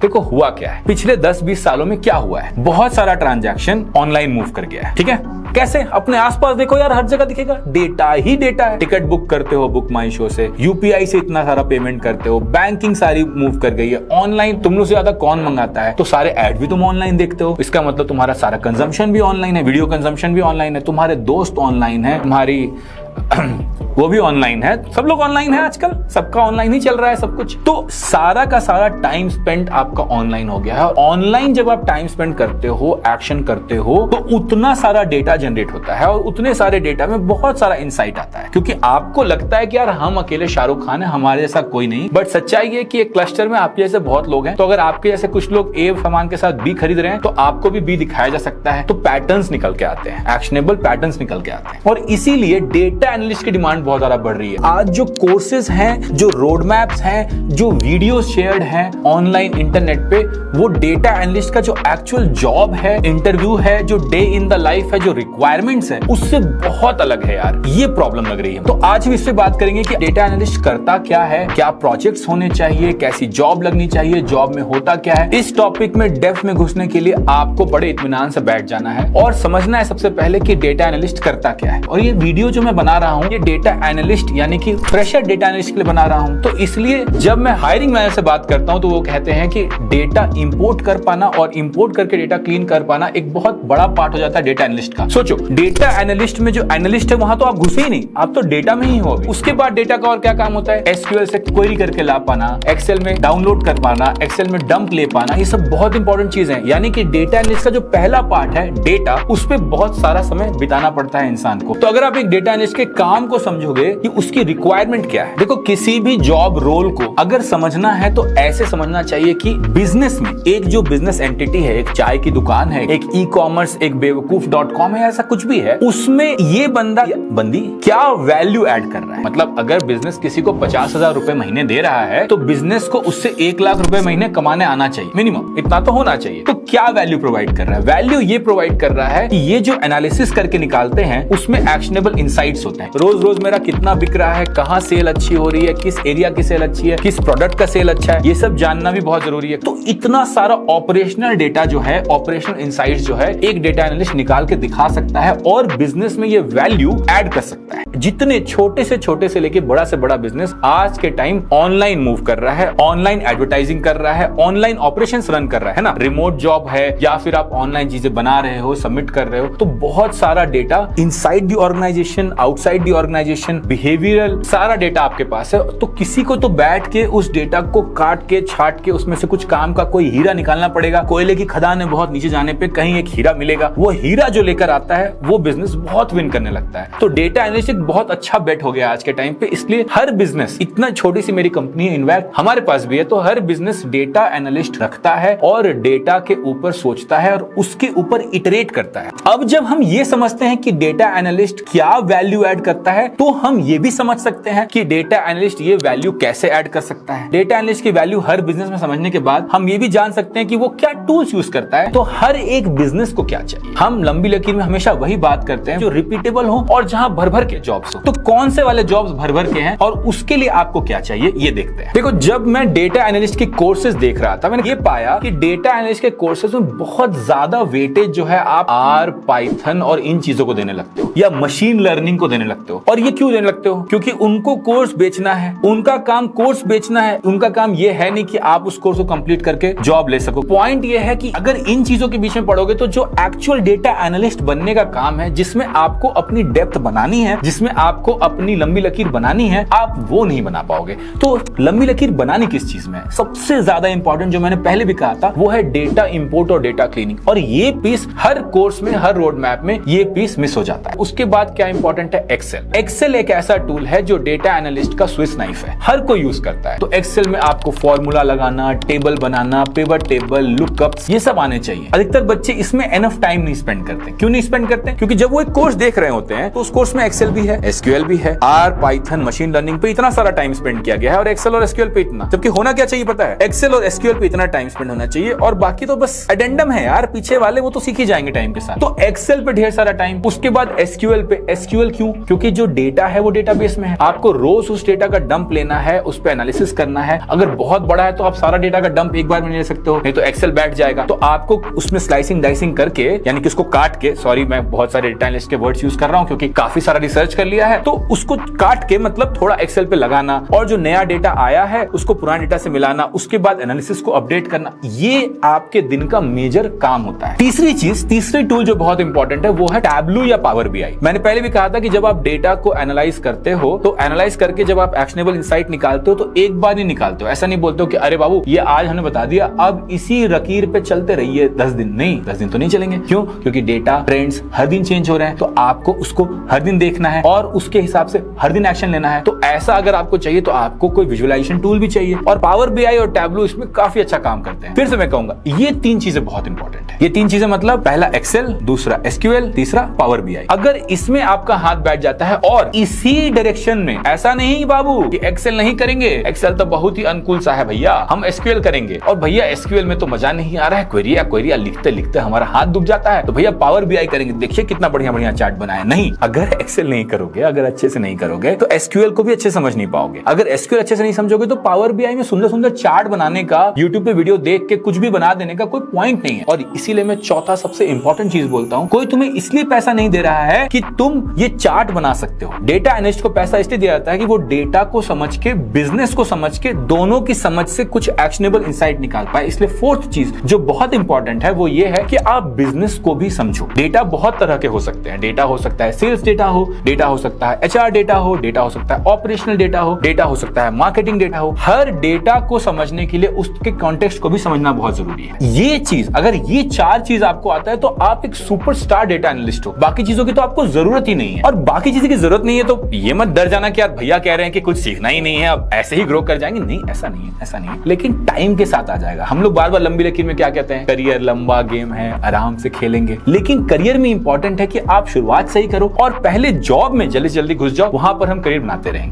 देखो हुआ क्या है, पिछले 10-20 सालों में क्या हुआ है, बहुत सारा ट्रांजैक्शन ऑनलाइन मूव कर गया है। ठीक है, कैसे? अपने आसपास देखो यार, हर जगह दिखेगा डेटा ही डेटा है। टिकट बुक करते हो बुक माई शो से, यूपीआई से इतना सारा पेमेंट करते हो, बैंकिंग सारी मूव कर गई है ऑनलाइन। तुम लोग से ज्यादा कौन मंगाता है? तो सारे ऐड भी तुम ऑनलाइन देखते हो, इसका मतलब तुम्हारा सारा कंजम्पशन भी ऑनलाइन है, वीडियो कंजम्पशन भी ऑनलाइन है, तुम्हारे दोस्त ऑनलाइन है, तुम्हारी वो भी ऑनलाइन है, सब लोग ऑनलाइन है आजकल, सबका ऑनलाइन ही चल रहा है सब कुछ। तो सारा का सारा टाइम स्पेंड आपका ऑनलाइन हो गया है। ऑनलाइन जब आप टाइम स्पेंड करते हो, एक्शन करते हो, तो उतना सारा डेटा जनरेट होता है और उतने सारे डेटा में बहुत सारा इंसाइट आता है। क्योंकि आपको लगता है कि यार हम अकेले शाहरुख खान है, हमारे जैसा कोई नहीं, बट सच्चाई है कि एक क्लस्टर में आपके जैसे बहुत लोग हैं। तो अगर आपके जैसे कुछ लोग ए सामान के साथ बी खरीद रहे हैं, तो आपको भी बी दिखाया जा सकता है। तो पैटर्न्स निकल के आते हैं, एक्शनेबल पैटर्न्स निकल के आते हैं, और इसीलिए डेटा एनालिस्ट की डिमांड बहुत ज्यादा बढ़ रही है। आज जो कोर्सेज हैं, जो रोड मैप्स हैं, जो वीडियो शेयर्ड हैं ऑनलाइन इंटरनेट पे, वो डेटा एनालिस्ट का जो एक्चुअल जॉब है, इंटरव्यू है, जो डे इन द लाइफ है, जो रिक्वायरमेंट्स है, उससे बहुत अलग है यार। ये प्रॉब्लम लग रही है। तो आज हम इस पे बात करेंगे कि डेटा एनालिस्ट करता क्या है, क्या प्रोजेक्ट्स होने चाहिए, कैसी जॉब लगनी चाहिए, जॉब में होता क्या है। इस टॉपिक में डेप्थ में घुसने के लिए आपको बड़े इत्मीनान से बैठ जाना है और समझना है सबसे पहले कि डेटा एनालिस्ट करता क्या है। और ये वीडियो जो मैं बना रहा हूँ, ये डेटा एनालिस्ट यानी कि फ्रेशर डेटा एनालिस्ट के लिए बना रहा हूं। तो इसलिए जब मैं हायरिंग मैनेजर से बात करता हूं, तो वो कहते हैं कि डेटा इंपोर्ट कर पाना और इंपोर्ट करके डेटा क्लीन कर पाना एक बहुत बड़ा पार्ट हो जाता है डेटा एनालिस्ट का। सोचो, डेटा एनालिस्ट में जो एनालिस्ट है वहां तो आप घुसे ही नहीं, आप तो डेटा में ही हो। उसके बाद डेटा का और क्या काम होता है? एसक्यूएल से क्वेरी करके ला पाना, एक्सेल में डाउनलोड कर पाना, एक्सेल में डंप ले पाना, ये सब बहुत इंपॉर्टेंट चीज है। यानी कि डेटा एनालिस्ट का जो पहला पार्ट है डेटा, उस पर बहुत सारा समय बिताना पड़ता है इंसान को। तो अगर आप एक डेटा एनालिस्ट के काम को समझोगे कि उसकी रिक्वायरमेंट क्या है, देखो किसी भी जॉब रोल को अगर समझना है तो ऐसे समझना चाहिए कि बिजनेस में एक जो बिजनेस एंटिटी है, एक चाय की दुकान है, एक ई कॉमर्स, एक बेवकूफ.com है, ऐसा कुछ भी है, उसमें ये बंदा बंदी क्या वैल्यू ऐड कर रहा है। मतलब अगर बिजनेस किसी को 50,000 रुपए महीने दे रहा है, तो बिजनेस को उससे 1 लाख रुपए महीने कमाने आना चाहिए, मिनिमम इतना तो होना चाहिए। तो क्या वैल्यू प्रोवाइड कर रहा है? वैल्यू ये प्रोवाइड कर रहा है कि ये जो एनालिसिस करके निकालते हैं, उसमें एक्शनेबल इंसाइट्स होते हैं। रोज रोज मेरा कितना बिक रहा है, कहां सेल अच्छी हो रही है, किस एरिया की सेल अच्छी है, किस प्रोडक्ट का सेल अच्छा है, ये सब जानना भी बहुत जरूरी है। तो इतना सारा ऑपरेशनल डेटा जो है, ऑपरेशनल इनसाइट्स जो है, एक डेटा एनालिस्ट निकाल के दिखा सकता है और बिजनेस में ये वैल्यू ऐड कर सकता है। जितने छोटे से लेके बड़ा से बड़ा बिजनेस आज के टाइम ऑनलाइन मूव कर रहा है, ऑनलाइन एडवर्टाइजिंग कर रहा है, ऑनलाइन ऑपरेशंस रन कर रहा है ना, रिमोट जॉब है या फिर आप ऑनलाइन चीजें बना रहे हो, सबमिट कर रहे हो, तो बहुत सारा data inside the organisation, outside the organisation, behavioural, सारा डेटा आपके पास है। तो किसी को तो बैठ के उस डेटा को काट के छाट के उसमें से कुछ काम का कोई हीरा निकालना पड़ेगा। कोयले की खदान में बहुत नीचे जाने पे कहीं एक हीरा मिलेगा, वो हीरा जो लेकर आता है वो बिजनेस बहुत विन करने लगता है। तो डेटा एनालिस्ट एक बहुत अच्छा बेट हो गया आज के टाइम पे। इसलिए हर बिजनेस, इतना छोटी सी मेरी कंपनी है, इनफैक्ट हमारे पास भी है, तो हर बिजनेस डेटा एनालिस्ट रखता है और डेटा के ऊपर सोचता है और उसके ऊपर इटरेट करता है। अब जब हम ये समझते हैं कि डेटा एनालिस्ट क्या वैल्यू ऐड करता है, तो हम ये भी समझ सकते हैं कि डेटा एनालिस्ट ये वैल्यू कैसे ऐड कर सकता है। डेटा एनालिस्ट की वैल्यू हर बिजनेस में समझने के बाद हम ये भी जान सकते हैं कि वो क्या टूल्स यूज करता है। तो हर एक बिजनेस को क्या चाहिए। हम लंबी लकीर में हमेशा वही बात करते हैं जो रिपीटेबल हो और जहां भर भर के जॉब्स हो। तो कौन से वाले जॉब्स भर भर के हैं और उसके लिए आपको क्या चाहिए, ये देखते हैं। देखो, जब मैं डेटा एनालिस्ट के कोर्सेज देख रहा था, मैंने ये पाया कि डेटा एनालिस्ट के कोर्सेज में बहुत ज्यादा वेटेज जो है आप आर, पाइथन और इन चीजों को देने लगते हो, या मशीन लर्निंग को देने लगते हो। और ये क्यों देने लगते हो? क्योंकि उनको कोर्स बेचना है, उनका काम कोर्स बेचना है। उनका काम ये है नहीं कि आप उस कोर्स को कंप्लीट करके जॉब ले सको। पॉइंट ये है कि अगर इन चीजों के बीच में पढ़ोगे तो जो एक्चुअल डेटा एनालिस्ट बनने का काम है, जिसमें आपको अपनी डेप्थ बनानी है, जिसमें आपको अपनी लंबी लकीर बनानी है, आप वो नहीं बना पाओगे। तो लंबी लकीर बनानी किस चीज में है? सबसे ज्यादा इंपॉर्टेंट, जो मैंने पहले भी कहा था, वो है डेटा इंपोर्ट और डेटा क्लीनिंग। और ये पीस हर कोर्स में, हर रोड मैप में ये पीस मिस हो जाता है। उसके बाद क्या इंपॉर्टेंट है? एक्सेल। एक्सेल एक ऐसा टूल है जो डेटा एनालिस्ट का स्विस नाइफ है, हर कोई यूज करता है। तो एक्सेल में आपको फॉर्मूला लगाना, टेबल बनाना, पिवट टेबल, लुकअप्स, ये सब आने चाहिए। अधिकतर बच्चे इसमें एनफ टाइम नहीं स्पेंड करते। क्यों नहीं स्पेंड करते? क्योंकि जब वो एक कोर्स देख रहे होते हैं तो उस कोर्स में एक्सेल भी है, एसक्यूएल भी है, आर, पाइथन, मशीन लर्निंग पे इतना सारा टाइम स्पेंड किया गया है और एक्सेल और एसक्यूएल पे इतना। जबकि होना क्या चाहिए पता है? एक्सेल और एसक्यूएल पे इतना टाइम स्पेंड होना चाहिए और बाकी तो बस एडेंडम है यार, पीछे वाले वो तो सीख ही जाएंगे टाइम के साथ। तो एक्सेल पे ढेर सारा टाइम, उसके बाद एसक्यूएल पे। एसक्यूएल क्यों? क्योंकि जो डेटा है वो डेटाबेस में है, आपको रोज उस डेटा का डंप लेना है, उस पर एनालिसिस करना है। अगर बहुत बड़ा है तो आप सारा डेटा का डंप एक बार में ले सकते हो, नहीं तो एक्सेल बैठ जाएगा। तो आपको उसमें स्लाइसिंग डाइसिंग करके, यानी कि उसको काट के, सॉरी मैं बहुत सारे डेटा एनालिस्ट के वर्ड्स यूज कर रहा हूं क्योंकि काफी सारा रिसर्च कर लिया है, तो उसको काट के मतलब थोड़ा एक्सेल पे लगाना और जो नया डेटा आया है उसको पुराने डेटा से मिलाना, उसके बाद एनालिसिस को अपडेट करना, ये आपके दिन का मेजर काम होता है। तीसरी टूल जो बहुत इंपॉर्टेंट है वो है टैबलू या पावर बीआई। मैंने पहले भी कहा था कि जब आप डेटा को एनालाइज करते हो तो एनालाइज करके जब आप एक्शनेबल इंसाइट निकालते हो तो एक बार नहीं निकालते हो। ऐसा नहीं बोलते हो कि अरे बाबू ये आज हमने बता दिया, अब इसी रकीर पे चलते रहिए 10 दिन। नहीं, 10 दिन तो नहीं चलेंगे। क्यों? क्योंकि डेटा ट्रेंड्स हर दिन चेंज हो रहे हैं, तो आपको उसको हर दिन देखना है और उसके हिसाब से हर दिन एक्शन लेना है। तो ऐसा अगर आपको चाहिए तो आपको कोई विजुअलाइजेशन टूल भी चाहिए, और पावर बीआई और टैबलू इसमें काफी अच्छा काम करते हैं। फिर से मैं कहूंगा ये 3 चीजें बहुत इंपॉर्टेंट है। ये 3 चीजें मतलब पहला एक्सेल, दूसरा एसक्यूएल, तीसरा पावर बीआई। अगर इसमें आपका हाथ बैठ जाता है और इसी डायरेक्शन में, ऐसा नहीं बाबू कि एक्सेल नहीं करेंगे, एक्सेल तो बहुत ही अनुकूल सा है भैया, हम एसक्यूएल करेंगे, और भैया एसक्यूएल में तो मजा नहीं आ रहा है, क्वेरी लिखते लिखते हमारा हाथ दुख जाता है, तो भैया पावर बीआई करेंगे, देखिए कितना बढ़िया चार्ट बनाया। नहीं, अगर एक्सेल नहीं करोगे, अगर अच्छे से नहीं करोगे तो एसक्यूएल को भी अच्छे समझ नहीं पाओगे। अगर एसक्यूएल अच्छे से नहीं समझोगे तो पावर बीआई में सुंदर सुंदर चार्ट बनाने का, यूट्यूब पे वीडियो देख के कुछ भी बना देने का कोई पॉइंट नहीं है। और इसीलिए मैं चौथा सबसे इंपॉर्टेंट चीज बोलता हूं, कोई तुम्हें इसलिए पैसा नहीं दे रहा है कि तुम ये चार्ट बना सकते हो। डेटा एनालिस्ट को पैसा इसलिए दिया जाता है कि वो डेटा को समझ के, बिजनेस को समझ के, दोनों की समझ से कुछ एक्शनेबल इंसाइट निकाल पाए। इसलिए फोर्थ चीज जो बहुत इंपॉर्टेंट है वो ये है कि आप बिजनेस को भी समझो। डेटा बहुत तरह के हो सकते हैं। डेटा हो सकता है सेल्स डेटा हो सकता है एचआर डेटा हो सकता है ऑपरेशनल डेटा हो सकता है मार्केटिंग डेटा हो। हर डेटा को समझने के लिए उसके कॉन्टेक्स्ट को भी समझना बहुत जरूरी है। ये चीज, अगर ये 4 चीज आपको आता है तो आप एक सुपरस्टार डेटा एनालिस्ट हो। बाकी चीजों की तो आपको जरूरत ही नहीं है, और बाकी चीजों की जरूरत नहीं है तो ये मत डर जाना कि यार भैया कह रहे हैं कि कुछ सीखना ही नहीं है, अब ऐसे ही ग्रो कर जाएंगे। नहीं, ऐसा नहीं है। लेकिन टाइम के साथ आ जाएगा। हम लोग बार बार लंबी लकीर में क्या कहते हैं, करियर लंबा गेम है, आराम से खेलेंगे। लेकिन करियर में इंपॉर्टेंट है कि आप शुरुआत सही करो और पहले जॉब में जल्दी जल्दी घुस जाओ, वहां पर हम करियर बनाते रहेंगे।